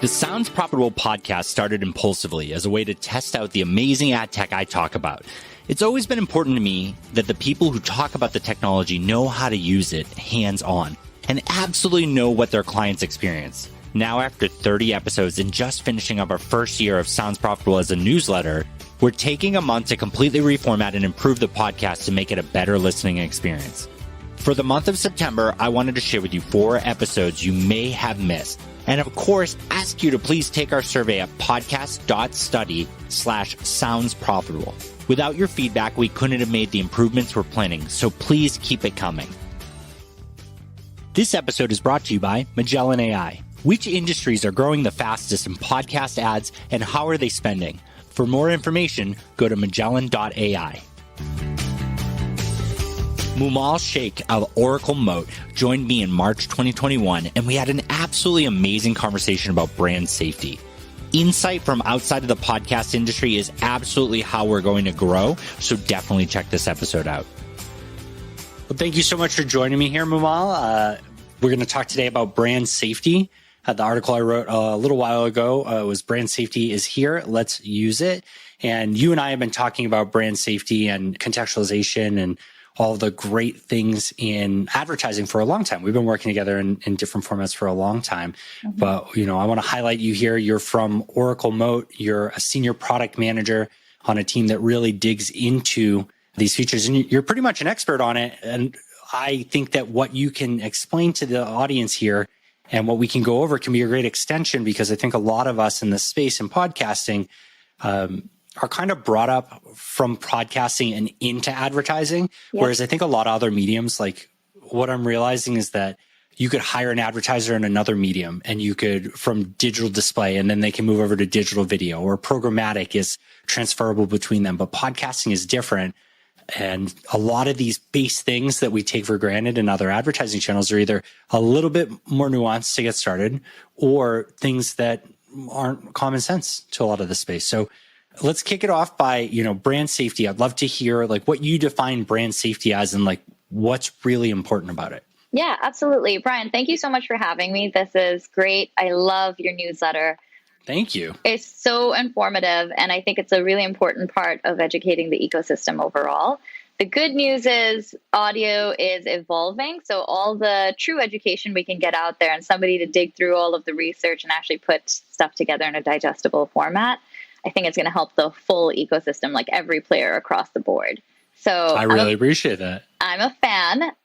The Sounds Profitable podcast started impulsively as a way to test out the amazing ad tech I talk about. It's always been important to me that the people who talk about the technology know how to use it hands-on and absolutely know what their clients experience. Now, after 30 episodes and just finishing up our first year of Sounds Profitable as a newsletter, we're taking a month to completely reformat and improve the podcast to make it a better listening experience. For the month of September, I wanted to share with you 4 episodes you may have missed. And of course, ask you to please take our survey at podcast.study/soundsprofitable. Without your feedback, we couldn't have made the improvements we're planning, so please keep it coming. This episode is brought to you by Magellan AI. Which industries are growing the fastest in podcast ads and how are they spending? For more information, go to magellan.ai. Moomal Shaikh of Oracle Moat joined me in March 2021, and we had an absolutely amazing conversation about brand safety. Insight from outside of the podcast industry is absolutely how we're going to grow, so definitely check this episode out. Well, thank you so much for joining me here, Moomal. We're going to talk today about brand safety. The article I wrote a little while ago was Brand Safety is Here, Let's Use It. And you and I have been talking about brand safety and contextualization and all the great things in advertising for a long time. We've been working together in different formats for a long time. Mm-hmm. But, I want to highlight you here. You're from Oracle Moat. You're a senior product manager on a team that really digs into these features. And you're pretty much an expert on it. And I think that what you can explain to the audience here and what we can go over can be a great extension, because I think a lot of us in this space in podcasting are kind of brought up from podcasting and into advertising. Yep. Whereas I think a lot of other mediums, like what I'm realizing is that you could hire an advertiser in another medium and you could from digital display, and then they can move over to digital video, or programmatic is transferable between them. But podcasting is different. And a lot of these base things that we take for granted in other advertising channels are either a little bit more nuanced to get started, or things that aren't common sense to a lot of the space. So let's kick it off by, brand safety. I'd love to hear what you define brand safety as and what's really important about it. Yeah, absolutely. Brian, thank you so much for having me. This is great. I love your newsletter. Thank you. It's so informative, and I think it's a really important part of educating the ecosystem overall. The good news is audio is evolving, so all the true education we can get out there and somebody to dig through all of the research and actually put stuff together in a digestible format, I think it's going to help the full ecosystem, like every player across the board. So I really appreciate that. I'm a fan.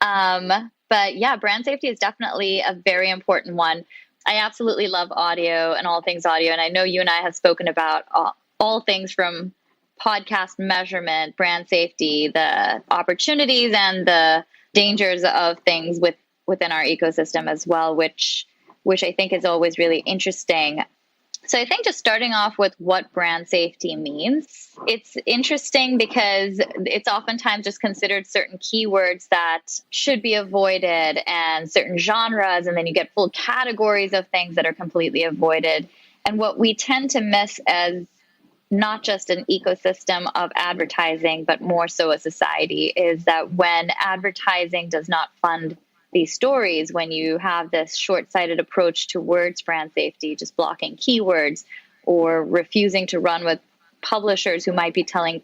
But yeah, brand safety is definitely a very important one. I absolutely love audio and all things audio. And I know you and I have spoken about all things from podcast measurement, brand safety, the opportunities and the dangers of things within our ecosystem as well, which I think is always really interesting. So I think just starting off with what brand safety means, it's interesting because it's oftentimes just considered certain keywords that should be avoided and certain genres, and then you get full categories of things that are completely avoided. And what we tend to miss as not just an ecosystem of advertising, but more so a society, is that when advertising does not fund these stories, when you have this short-sighted approach towards brand safety, just blocking keywords or refusing to run with publishers who might be talking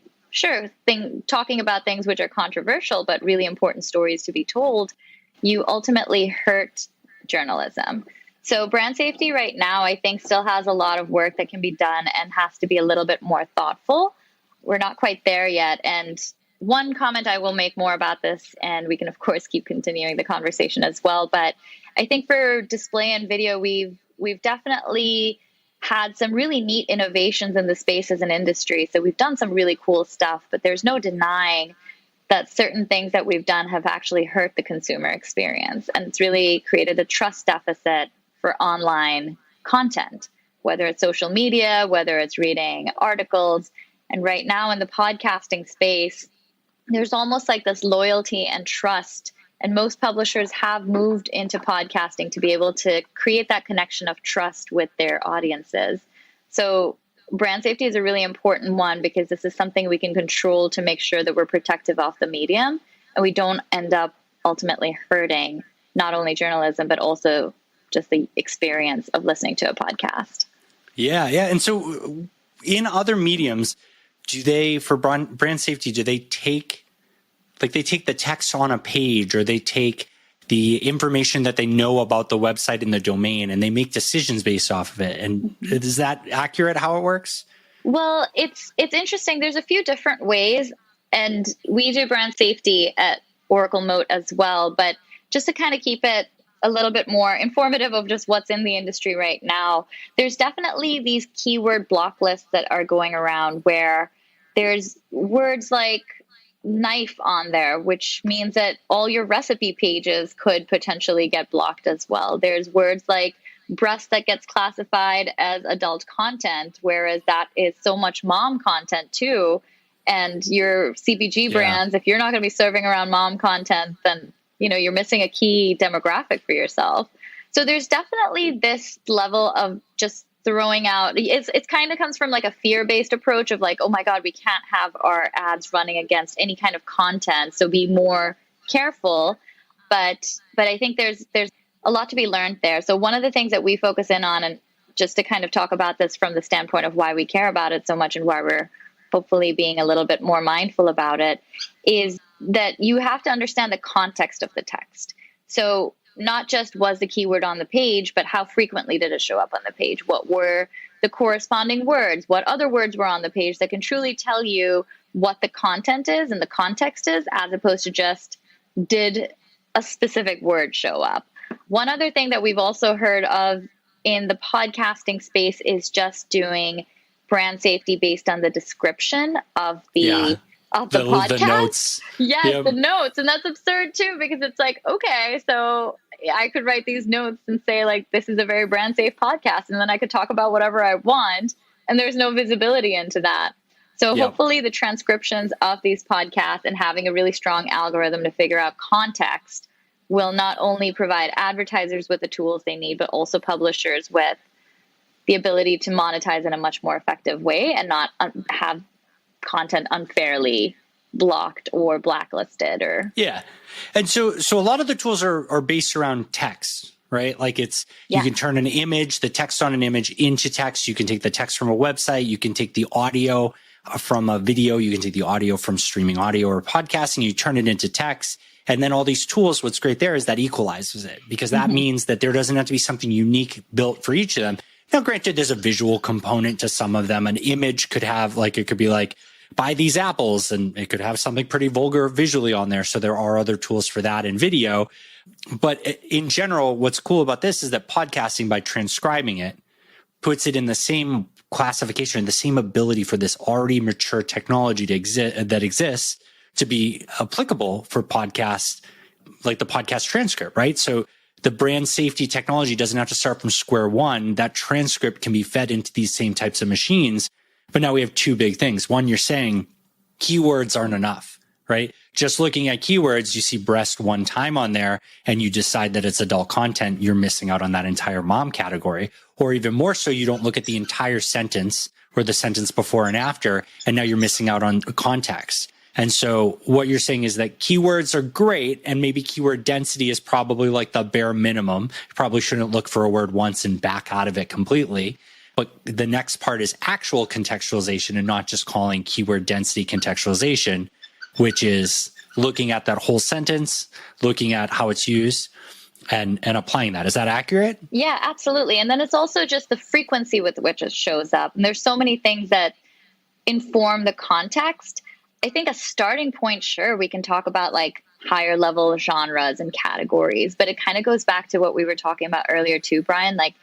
about things which are controversial, but really important stories to be told, you ultimately hurt journalism. So brand safety right now, I think, still has a lot of work that can be done and has to be a little bit more thoughtful. We're not quite there yet. And one comment I will make more about this, and we can, of course, keep continuing the conversation as well. But I think for display and video, we've definitely had some really neat innovations in the space as an industry. So we've done some really cool stuff, but there's no denying that certain things that we've done have actually hurt the consumer experience. And it's really created a trust deficit for online content, whether it's social media, whether it's reading articles. And right now in the podcasting space, there's almost like this loyalty and trust. And most publishers have moved into podcasting to be able to create that connection of trust with their audiences. So brand safety is a really important one because this is something we can control to make sure that we're protective of the medium and we don't end up ultimately hurting not only journalism, but also just the experience of listening to a podcast. Yeah. And so in other mediums, for brand safety, do they take the text on a page, or they take the information that they know about the website and the domain, and they make decisions based off of it? And is that accurate how it works? Well, it's interesting. There's a few different ways, and we do brand safety at Oracle Moat as well. But just to kind of keep it a little bit more informative of just what's in the industry right now, there's definitely these keyword block lists that are going around where there's words like knife on there, which means that all your recipe pages could potentially get blocked as well. There's words like breast that gets classified as adult content, whereas that is so much mom content too. And your CPG brands, if you're not going to be serving around mom content, then you're missing a key demographic for yourself. So there's definitely this level of just throwing out, it's kind of comes from like a fear-based approach of like, oh my God, we can't have our ads running against any kind of content, so be more careful. But I think there's a lot to be learned there. So one of the things that we focus in on, and just to kind of talk about this from the standpoint of why we care about it so much and why we're hopefully being a little bit more mindful about it, is that you have to understand the context of the text. So not just was the keyword on the page, but how frequently did it show up on the page? What were the corresponding words? What other words were on the page that can truly tell you what the content is and the context is, as opposed to just did a specific word show up? One other thing that we've also heard of in the podcasting space is just doing brand safety based on the description of the podcast. The notes. Yes, the notes. And that's absurd too, because it's like, okay, so I could write these notes and say like, this is a very brand safe podcast. And then I could talk about whatever I want. And there's no visibility into that. So hopefully the transcriptions of these podcasts and having a really strong algorithm to figure out context will not only provide advertisers with the tools they need, but also publishers with the ability to monetize in a much more effective way and not have content unfairly blocked or blacklisted And so a lot of the tools are based around text, right? Like you can turn an image, the text on an image into text. You can take the text from a website. You can take the audio from a video. You can take the audio from streaming audio or podcasting. You turn it into text. And then all these tools, what's great there is that equalizes it, because that means that there doesn't have to be something unique built for each of them. Now, granted, there's a visual component to some of them. An image could have it could be like, buy these apples, and it could have something pretty vulgar visually on there. So there are other tools for that in video. But in general, what's cool about this is that podcasting, by transcribing it, puts it in the same classification, the same ability for this already mature technology that exists to be applicable for podcasts, like the podcast transcript, right? So the brand safety technology doesn't have to start from square one. That transcript can be fed into these same types of machines. But now we have two big things. One, you're saying keywords aren't enough, right? Just looking at keywords, you see breast one time on there and you decide that it's adult content, you're missing out on that entire mom category. Or even more so, you don't look at the entire sentence or the sentence before and after, and now you're missing out on context. And so what you're saying is that keywords are great, and maybe keyword density is probably like the bare minimum. You probably shouldn't look for a word once and back out of it completely. But the next part is actual contextualization, and not just calling keyword density contextualization, which is looking at that whole sentence, looking at how it's used, and applying that. Is that accurate? Yeah, absolutely. And then it's also just the frequency with which it shows up. And there's so many things that inform the context. I think a starting point, sure, we can talk about like higher level genres and categories, but it kind of goes back to what we were talking about earlier too, Brian, like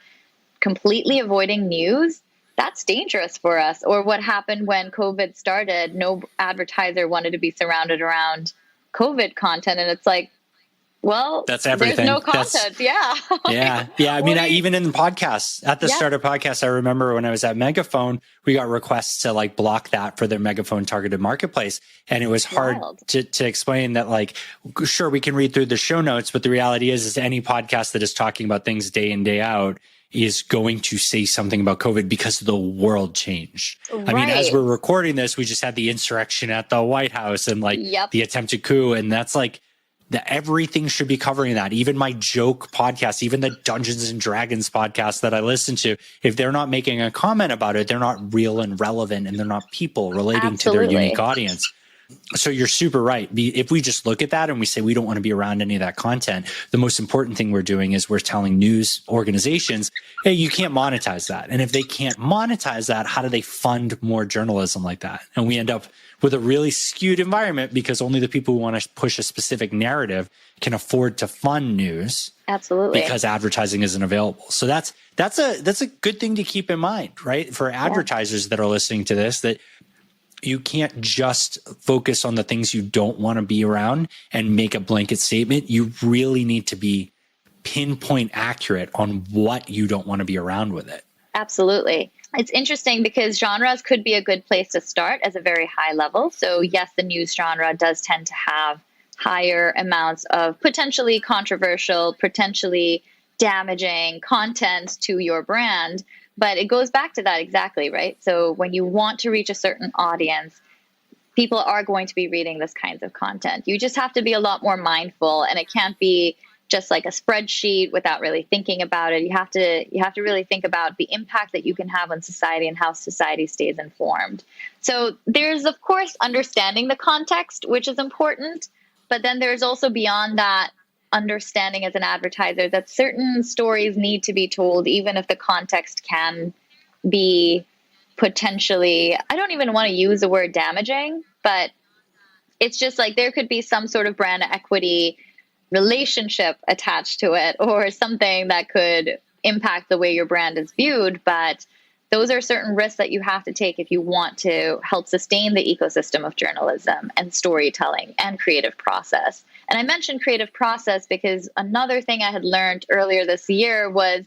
completely avoiding news. That's dangerous for us. Or what happened when COVID started, no advertiser wanted to be surrounded around COVID content. And it's like, well, that's everything. There's no content. Yeah. I mean, even in the podcasts, at the start of podcasts, I remember when I was at Megaphone, we got requests to like block that for their Megaphone targeted marketplace. And it was hard to explain that, like, sure, we can read through the show notes, but the reality is any podcast that is talking about things day in, day out is going to say something about COVID because the world changed. Right. I mean, as we're recording this, we just had the insurrection at the White House and like the attempted coup. And that's like, that everything should be covering that. Even my joke podcast, even the Dungeons and Dragons podcast that I listen to, if they're not making a comment about it, they're not real and relevant, and they're not people relating to their unique audience. So you're super right. If we just look at that and we say we don't want to be around any of that content, the most important thing we're doing is we're telling news organizations, hey, you can't monetize that. And if they can't monetize that, how do they fund more journalism like that? And we end up with a really skewed environment because only the people who want to push a specific narrative can afford to fund news. Absolutely. Because advertising isn't available. So that's a good thing to keep in mind, right? For advertisers that are listening to this, that you can't just focus on the things you don't want to be around and make a blanket statement. You really need to be pinpoint accurate on what you don't want to be around with it. Absolutely. It's interesting because genres could be a good place to start as a very high level. So yes, the news genre does tend to have higher amounts of potentially controversial, potentially damaging content to your brand. But it goes back to that exactly, right? So when you want to reach a certain audience, people are going to be reading this kinds of content. You just have to be a lot more mindful, and it can't be just like a spreadsheet without really thinking about it. You have to really think about the impact that you can have on society and how society stays informed. So there's, of course, understanding the context, which is important, but then there's also beyond that understanding as an advertiser that certain stories need to be told, even if the context can be potentially, I don't even want to use the word damaging, but it's just like there could be some sort of brand equity relationship attached to it or something that could impact the way your brand is viewed. But those are certain risks that you have to take if you want to help sustain the ecosystem of journalism and storytelling and creative process. And I mentioned creative process because another thing I had learned earlier this year was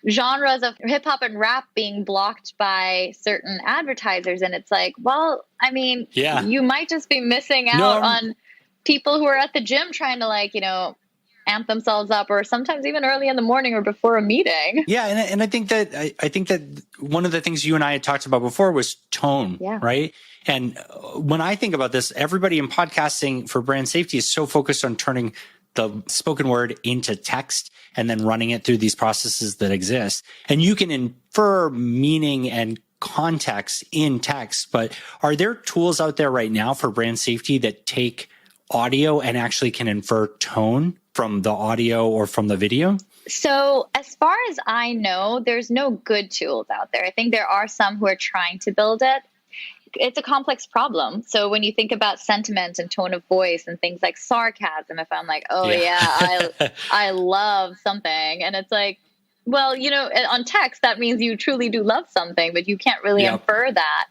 genres of hip hop and rap being blocked by certain advertisers. And it's like, well, I mean, you might just be missing out on people who are at the gym trying to amp themselves up, or sometimes even early in the morning or before a meeting. Yeah. And I think that one of the things you and I had talked about before was tone, right? And when I think about this, everybody in podcasting for brand safety is so focused on turning the spoken word into text and then running it through these processes that exist. And you can infer meaning and context in text, but are there tools out there right now for brand safety that take audio and actually can infer tone from the audio or from the video? So as far as I know, there's no good tools out there. I think there are some who are trying to build it. It's a complex problem. So when you think about sentiment and tone of voice and things like sarcasm, if I'm like, I love something. And it's like, well, on text, that means you truly do love something, but you can't really infer that.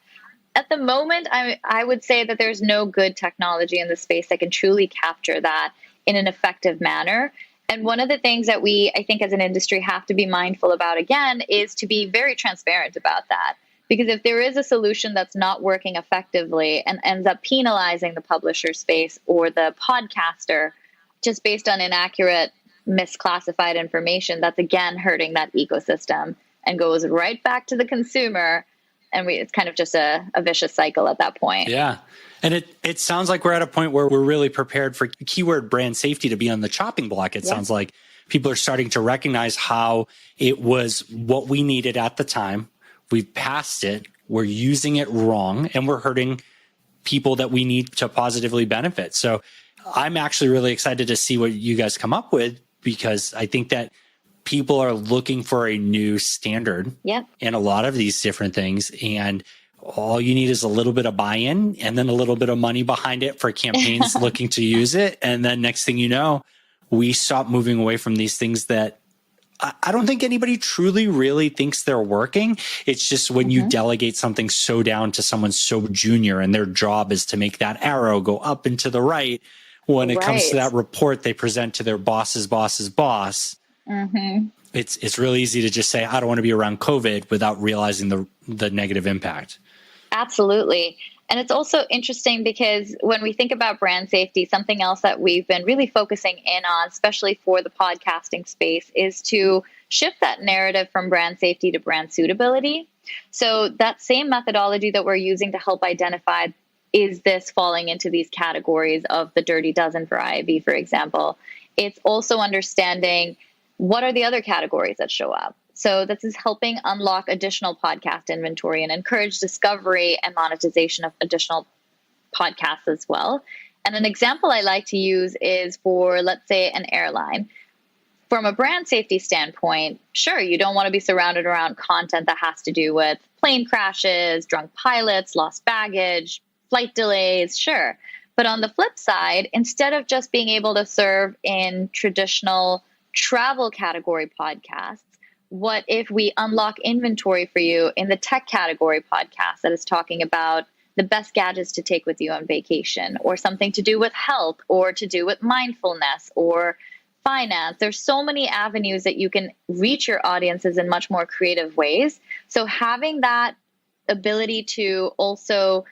At the moment, I would say that there's no good technology in the space that can truly capture that in an effective manner. And one of the things that we, I think, as an industry have to be mindful about, again, is to be very transparent about that. Because if there is a solution that's not working effectively and ends up penalizing the publisher space or the podcaster just based on inaccurate, misclassified information, that's again hurting that ecosystem and goes right back to the consumer. And it's kind of just a vicious cycle at that point. Yeah. And it sounds like we're at a point where we're really prepared for keyword brand safety to be on the chopping block. It sounds like people are starting to recognize how it was what we needed at the time. We've passed it. We're using it wrong, and we're hurting people that we need to positively benefit. So I'm actually really excited to see what you guys come up with, because I think that people are looking for a new standard in a lot of these different things. And all you need is a little bit of buy-in and then a little bit of money behind it for campaigns looking to use it. And then next thing you know, we stop moving away from these things that I don't think anybody truly really thinks they're working. It's just when you delegate something so down to someone so junior and their job is to make that arrow go up and to the right, when it comes to that report they present to their boss's boss's boss, it's really easy to just say, I don't want to be around COVID without realizing the negative impact. Absolutely. And it's also interesting because when we think about brand safety, something else that we've been really focusing in on, especially for the podcasting space, is to shift that narrative from brand safety to brand suitability. So that same methodology that we're using to help identify is this falling into these categories of the dirty dozen for IAB, for example? It's also understanding what are the other categories that show up. So this is helping unlock additional podcast inventory and encourage discovery and monetization of additional podcasts as well. And an example I like to use is for, let's say, an airline. From a brand safety standpoint, sure, you don't want to be surrounded around content that has to do with plane crashes, drunk pilots, lost baggage, flight delays, sure. But on the flip side, instead of just being able to serve in traditional travel category podcasts, what if we unlock inventory for you in the tech category podcast that is talking about the best gadgets to take with you on vacation, or something to do with health, or to do with mindfulness, or finance? There's so many avenues that you can reach your audiences in much more creative ways. So having that ability to also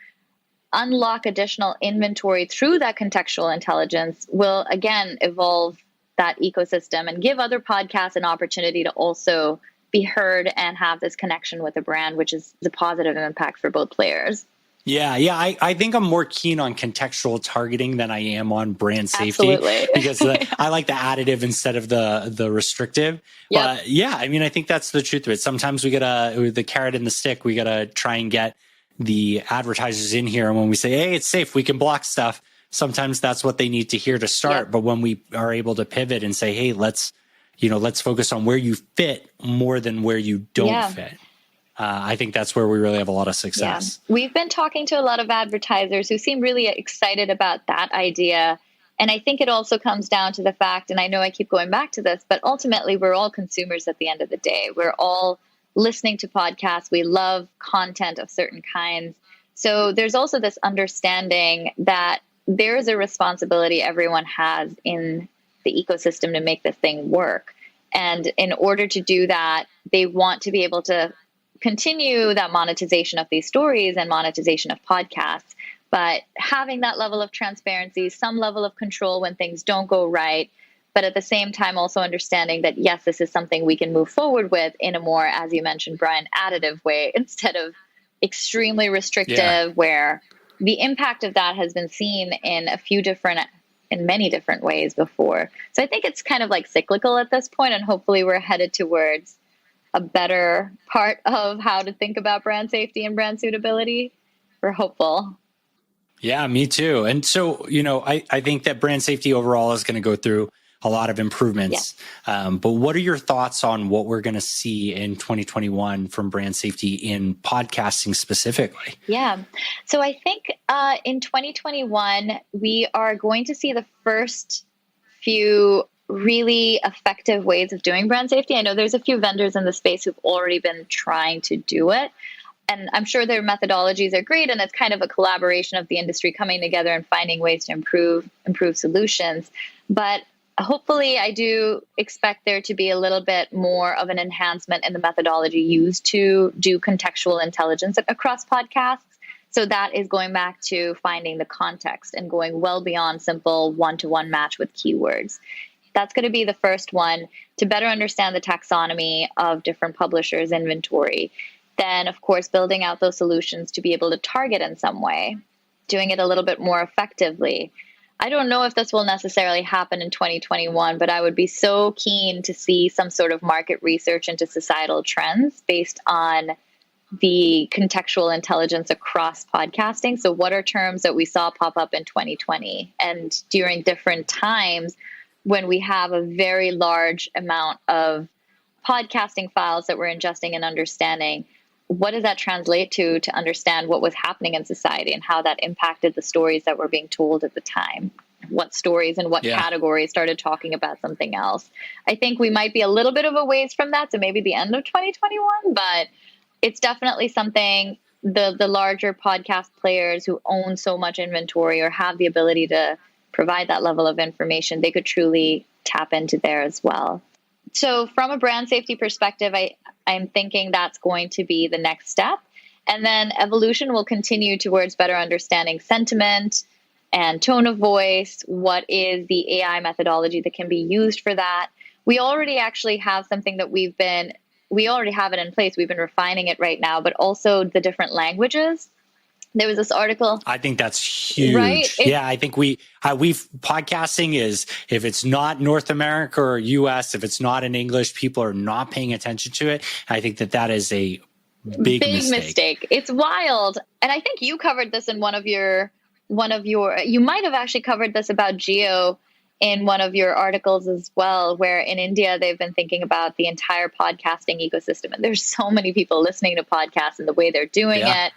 unlock additional inventory through that contextual intelligence will, again, evolve that ecosystem and give other podcasts an opportunity to also be heard and have this connection with the brand, which is the positive impact for both players. Yeah. I think I'm more keen on contextual targeting than I am on brand safety. Absolutely. Because I like the additive instead of the restrictive. Yep. But yeah, I mean, I think that's the truth of it. Sometimes we gotta, the carrot and the stick, we gotta try and get the advertisers in here. And when we say, hey, it's safe, we can block stuff, sometimes that's what they need to hear to start. Yep. But when we are able to pivot and say, hey, let's focus on where you fit more than where you don't fit. I think that's where we really have a lot of success. Yeah. We've been talking to a lot of advertisers who seem really excited about that idea. And I think it also comes down to the fact, and I know I keep going back to this, but ultimately we're all consumers at the end of the day. We're all listening to podcasts. We love content of certain kinds. So there's also this understanding that there is a responsibility everyone has in the ecosystem to make this thing work. And in order to do that, they want to be able to continue that monetization of these stories and monetization of podcasts, but having that level of transparency, some level of control when things don't go right, but at the same time also understanding that, yes, this is something we can move forward with in a more, as you mentioned, Brian, additive way instead of extremely restrictive, where the impact of that has been seen in many different ways before. So I think it's kind of like cyclical at this point, and hopefully we're headed towards a better part of how to think about brand safety and brand suitability. We're hopeful. Yeah, me too. And so, I think that brand safety overall is going to go through a lot of improvements. Yeah. But what are your thoughts on what we're going to see in 2021 from brand safety in podcasting specifically? Yeah. So I think in 2021, we are going to see the first few really effective ways of doing brand safety. I know there's a few vendors in the space who've already been trying to do it. And I'm sure their methodologies are great. And it's kind of a collaboration of the industry coming together and finding ways to improve solutions. But hopefully, I do expect there to be a little bit more of an enhancement in the methodology used to do contextual intelligence across podcasts. So that is going back to finding the context and going well beyond simple one-to-one match with keywords. That's going to be the first one, to better understand the taxonomy of different publishers' inventory. Then, of course, building out those solutions to be able to target in some way, doing it a little bit more effectively. I don't know if this will necessarily happen in 2021, but I would be so keen to see some sort of market research into societal trends based on the contextual intelligence across podcasting. So what are terms that we saw pop up in 2020 and during different times when we have a very large amount of podcasting files that we're ingesting and understanding? What does that translate to understand what was happening in society and how that impacted the stories that were being told at the time? What stories and what categories started talking about something else? I think we might be a little bit of a ways from that, so maybe the end of 2021, but it's definitely something the larger podcast players who own so much inventory or have the ability to provide that level of information, they could truly tap into there as well. So from a brand safety perspective, I'm thinking that's going to be the next step. And then evolution will continue towards better understanding sentiment and tone of voice. What is the AI methodology that can be used for that? We already actually have something that we already have it in place. We've been refining it right now, but also the different languages There was this article. I think that's huge. Right? Yeah, I think we've podcasting is, if it's not North America or US, if it's not in English, people are not paying attention to it. I think that is a big mistake. It's wild. And I think you covered this in one of your, you might have actually covered this about geo in one of your articles as well, where in India, they've been thinking about the entire podcasting ecosystem. And there's so many people listening to podcasts and the way they're doing it.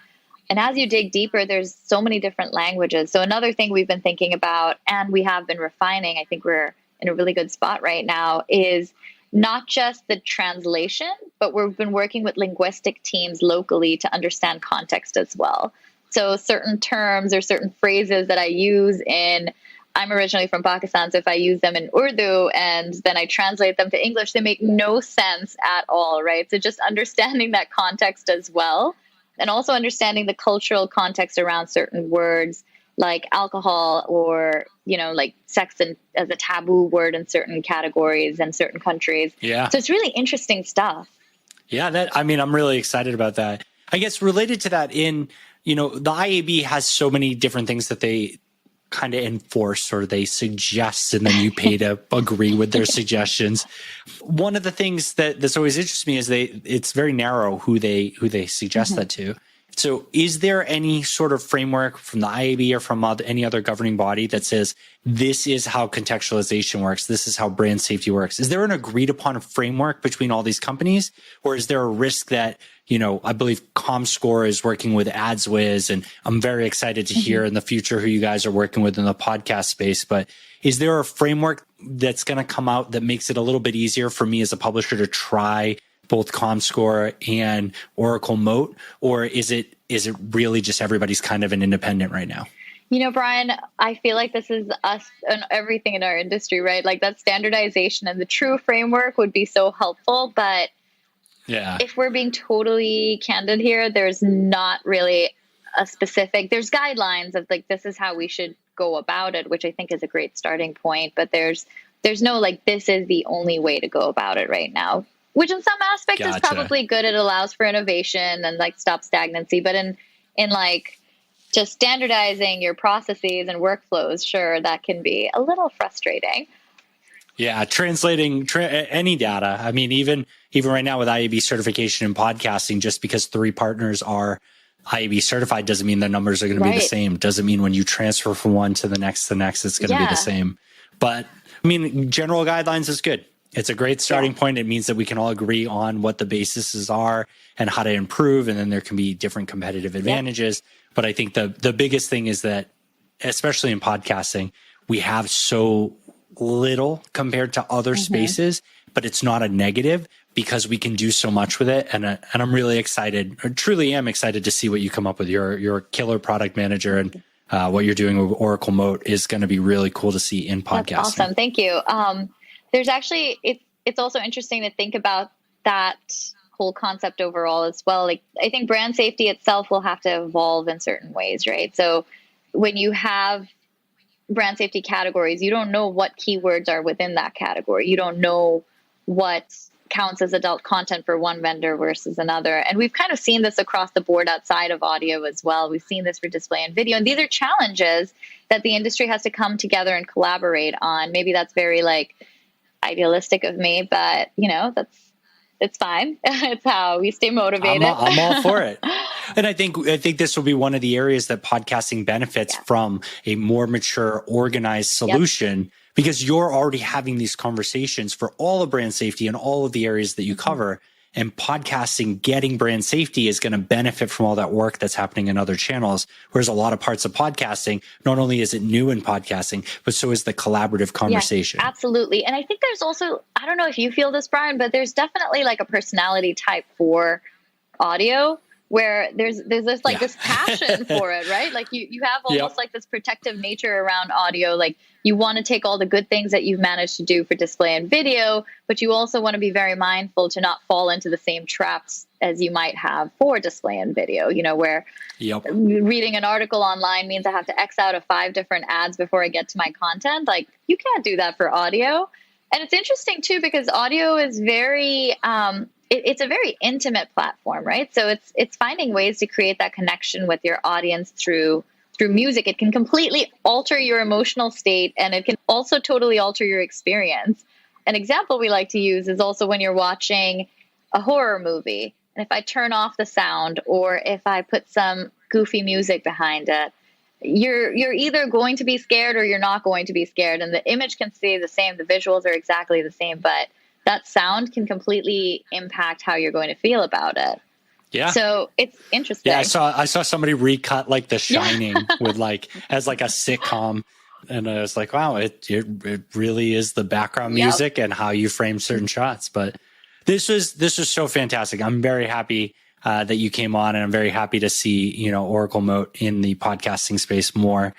And as you dig deeper, there's so many different languages. So another thing we've been thinking about, and we have been refining, I think we're in a really good spot right now, is not just the translation, but we've been working with linguistic teams locally to understand context as well. So certain terms or certain phrases that I use I'm originally from Pakistan, so if I use them in Urdu and then I translate them to English, they make no sense at all, right? So just understanding that context as well. And also understanding the cultural context around certain words like alcohol or, like sex as a taboo word in certain categories and certain countries. Yeah. So it's really interesting stuff. Yeah, I'm really excited about that. I guess related to that, the IAB has so many different things that they kind of enforce or they suggest, and then you pay to agree with their suggestions. One of the things that's always interests me is it's very narrow who they suggest that to. So is there any sort of framework from the IAB or from any other governing body that says this is how contextualization works, this is how brand safety works? Is there an agreed upon framework between all these companies, or is there a risk that, I believe ComScore is working with AdsWiz, and I'm very excited to hear in the future who you guys are working with in the podcast space, but is there a framework that's going to come out that makes it a little bit easier for me as a publisher to try both ComScore and Oracle Moat, or is it really just everybody's kind of an independent right now? Brian, I feel like this is us and everything in our industry, right? Like that standardization and the true framework would be so helpful. But if we're being totally candid here, there's not really there's guidelines of like, this is how we should go about it, which I think is a great starting point. But there's no like, this is the only way to go about it right now, which in some aspects is probably good. It allows for innovation and like stop stagnancy. But in like just standardizing your processes and workflows, sure, that can be a little frustrating. Yeah, translating any data. I mean, even right now with IAB certification in podcasting, just because 3 partners are IAB certified doesn't mean the numbers are going to be the same. Doesn't mean when you transfer from one to the next, it's going to be the same. But I mean, general guidelines is good. It's a great starting point. It means that we can all agree on what the bases are and how to improve. And then there can be different competitive advantages. But I think the biggest thing is that, especially in podcasting, we have so little compared to other spaces, but it's not a negative because we can do so much with it. And I'm really excited, or truly am excited to see what you come up with. You're a killer product manager, and what you're doing with Oracle Moat is going to be really cool to see in podcasting. That's awesome. Thank you. There's actually, it's also interesting to think about that whole concept overall as well. Like, I think brand safety itself will have to evolve in certain ways, right? So when you have brand safety categories, you don't know what keywords are within that category. You don't know what counts as adult content for one vendor versus another. And we've kind of seen this across the board outside of audio as well. We've seen this for display and video. And these are challenges that the industry has to come together and collaborate on. Maybe that's very like idealistic of me, but it's fine. It's how we stay motivated. I'm all for it. And I think this will be one of the areas that podcasting benefits from a more mature, organized solution, because you're already having these conversations for all of brand safety and all of the areas that you cover. And podcasting, getting brand safety is going to benefit from all that work that's happening in other channels. Whereas a lot of parts of podcasting, not only is it new in podcasting, but so is the collaborative conversation. Yes, absolutely. And I think there's also, I don't know if you feel this, Brian, but there's definitely like a personality type for audio where there's this like this passion for it, right? Like you have almost like this protective nature around audio. Like you want to take all the good things that you've managed to do for display and video, but you also want to be very mindful to not fall into the same traps as you might have for display and video, where reading an article online means I have to X out of 5 different ads before I get to my content. Like you can't do that for audio. And it's interesting too, because audio is very, it's a very intimate platform, right? So it's finding ways to create that connection with your audience through music. It can completely alter your emotional state, and it can also totally alter your experience. An example we like to use is also when you're watching a horror movie. And if I turn off the sound, or if I put some goofy music behind it, you're either going to be scared or you're not going to be scared. And the image can stay the same. The visuals are exactly the same, but that sound can completely impact how you're going to feel about it. Yeah. So it's interesting. Yeah, I saw somebody recut like The Shining with like as like a sitcom, and I was like, wow, it really is the background music and how you frame certain shots. But this was so fantastic. I'm very happy that you came on, and I'm very happy to see, Oracle Moat in the podcasting space more.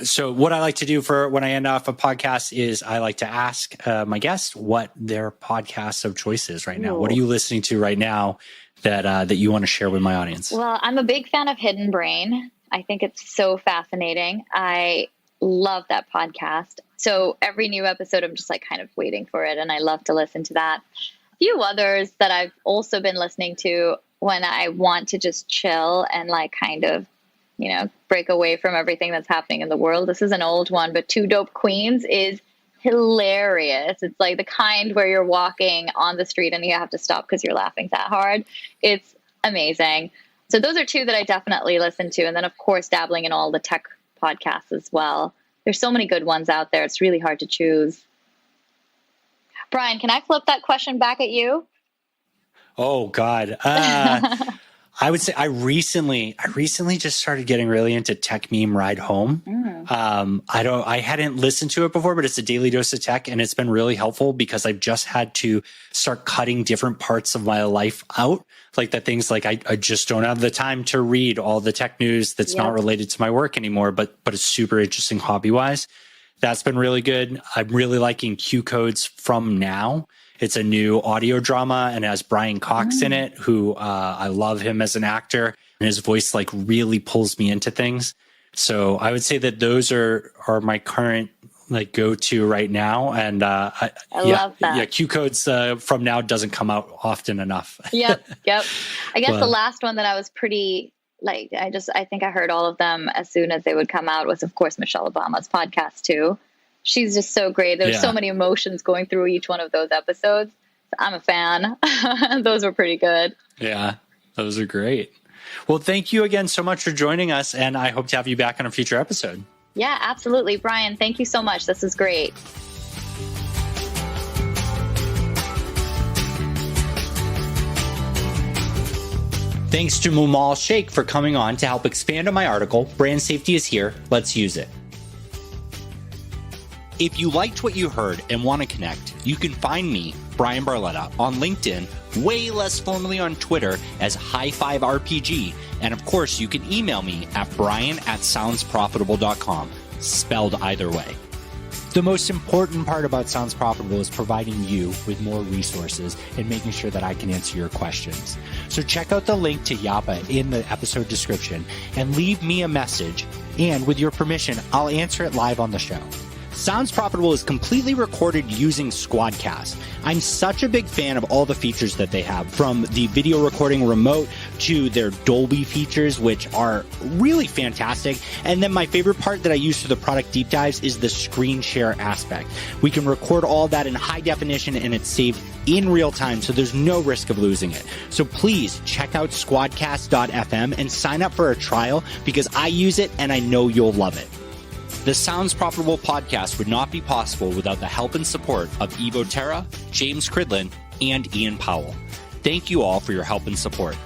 So what I like to do for when I end off a podcast is I like to ask my guests what their podcast of choice is right now. Ooh. What are you listening to right now that you want to share with my audience? Well, I'm a big fan of Hidden Brain. I think it's so fascinating. I love that podcast. So every new episode, I'm just like kind of waiting for it, and I love to listen to that. A few others that I've also been listening to when I want to just chill and like kind of, break away from everything that's happening in the world. This is an old one, but Two Dope Queens is hilarious. It's like the kind where you're walking on the street and you have to stop because you're laughing that hard. It's amazing. So those are two that I definitely listen to. And then, of course, dabbling in all the tech podcasts as well. There's so many good ones out there. It's really hard to choose. Brian, can I flip that question back at you? Oh, God. I would say I recently just started getting really into Tech Meme Ride Home. I hadn't listened to it before, but it's a daily dose of tech, and it's been really helpful because I've just had to start cutting different parts of my life out. Like the things like I just don't have the time to read all the tech news that's not related to my work anymore, but it's super interesting hobby wise. That's been really good. I'm really liking Q Codes From Now. It's a new audio drama and it has Brian Cox in it, who I love him as an actor, and his voice like really pulls me into things. So I would say that those are my current like go-to right now. And I love that. Yeah, Q Codes From Now doesn't come out often enough. Yep. I guess the last one that I was pretty like, I think I heard all of them as soon as they would come out was, of course, Michelle Obama's podcast too. She's just so great. There's so many emotions going through each one of those episodes. I'm a fan. Those were pretty good. Yeah, those are great. Well, thank you again so much for joining us, and I hope to have you back on a future episode. Yeah, absolutely. Brian, thank you so much. This is great. Thanks to Moomal Shaikh for coming on to help expand on my article, Brand Safety is Here, Let's Use It. If you liked what you heard and want to connect, you can find me, Brian Barletta, on LinkedIn, way less formally on Twitter as High5RPG, and of course you can email me at brian@soundsprofitable.com, spelled either way. The most important part about Sounds Profitable is providing you with more resources and making sure that I can answer your questions. So check out the link to Yappa in the episode description and leave me a message, and with your permission, I'll answer it live on the show. Sounds Profitable is completely recorded using Squadcast. I'm such a big fan of all the features that they have, from the video recording remote to their Dolby features, which are really fantastic. And then my favorite part that I use for the product deep dives is the screen share aspect. We can record all that in high definition and it's saved in real time, so there's no risk of losing it. So please check out squadcast.fm and sign up for a trial because I use it and I know you'll love it. The Sounds Profitable podcast would not be possible without the help and support of Evo Terra, James Cridlin, and Ian Powell. Thank you all for your help and support.